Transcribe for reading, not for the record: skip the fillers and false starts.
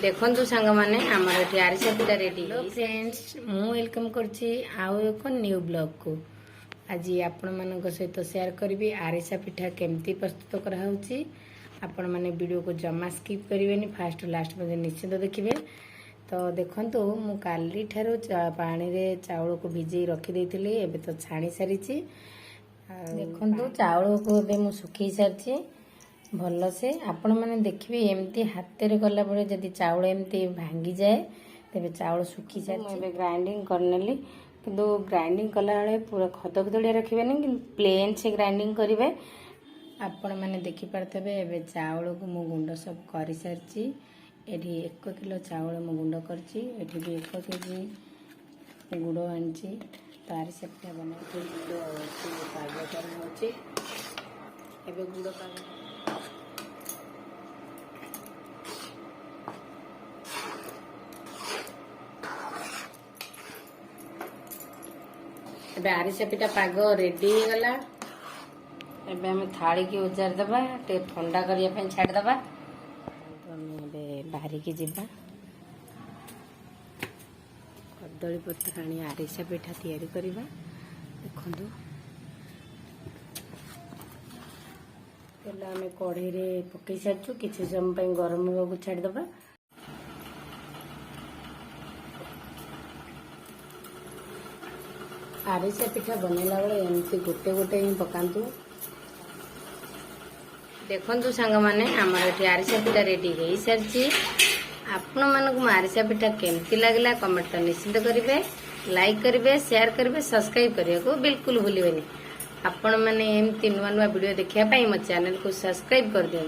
देखु सांग मैंने आमर ये आरिसा पिठा रेडी। फ्रेंड्स मु वेलकम करछि आउ एक न्यू ब्लॉग को। आज आपण मान सहित शेयर करी आरिसा पिठा केमती प्रस्तुत कराऊँगी। आपण मैंने वीडियो को जमा स्किप करेंगे, फास्ट लास्ट में निश्चित देखिए। तो देखंतु मु काली ठारो पानी रे चाउल को भिजई रखी देइथिली, एबे तो छाणी सारी। देखंतु चाउल को एबे मु सुखी सारी भल से। आपण मैंने देखिए एमती हाथ रे गला बड़े जदि चाउल एमती भांगी जाए तेबे चाउल सुखी जाए। ग्राइंडिंग करनेली किंतु ग्राइंडिंग कला बेले पूरा खदखदड़िया रखिए कि प्लेन से ग्राइंडिंग करेंगे। आपण मैंने देखी पारथबे एबे चाउल को मु गुंड सब कर सारी। एठी 1 किलो चाउल मु गुंड करछि, एठी भी 1 केजी गुड़ आनछि। तार से पिठा बनाई गुड़ पाग कर एबे गुड़ पाग एबे आरिसा पिठा पाग रेडी हो गला। एबे हम थाली की उजार दबा टे ठंडा करिया पे छाड़ दबा। तो हम एबे बाहरी की जिबा कदली पत्र आनी आरिसा पिठा तैयारी करिबा। देखंतु तेल हम कढ़ई रे पकई सारछु, किछि समय पे गरम होबा को छाड़ दबा। आरिसा पिठा बनैला बेले एमती गोटे गोटे ही पकांतु। देखंतु सांग माने आमर ये आरिसा पिठा रेडी हो सारी। आपण मानक आरिसा पिठा केमती लागला कमेंट तो निश्चित करेंगे, लाइक करेंगे, शेयर करेंगे, सब्सक्राइब करने को बिल्कुल भूलिए। आपण माने एमती नुआ नुआ वीडियो देखिया पाई मो चैनल को सब्सक्राइब कर दियो।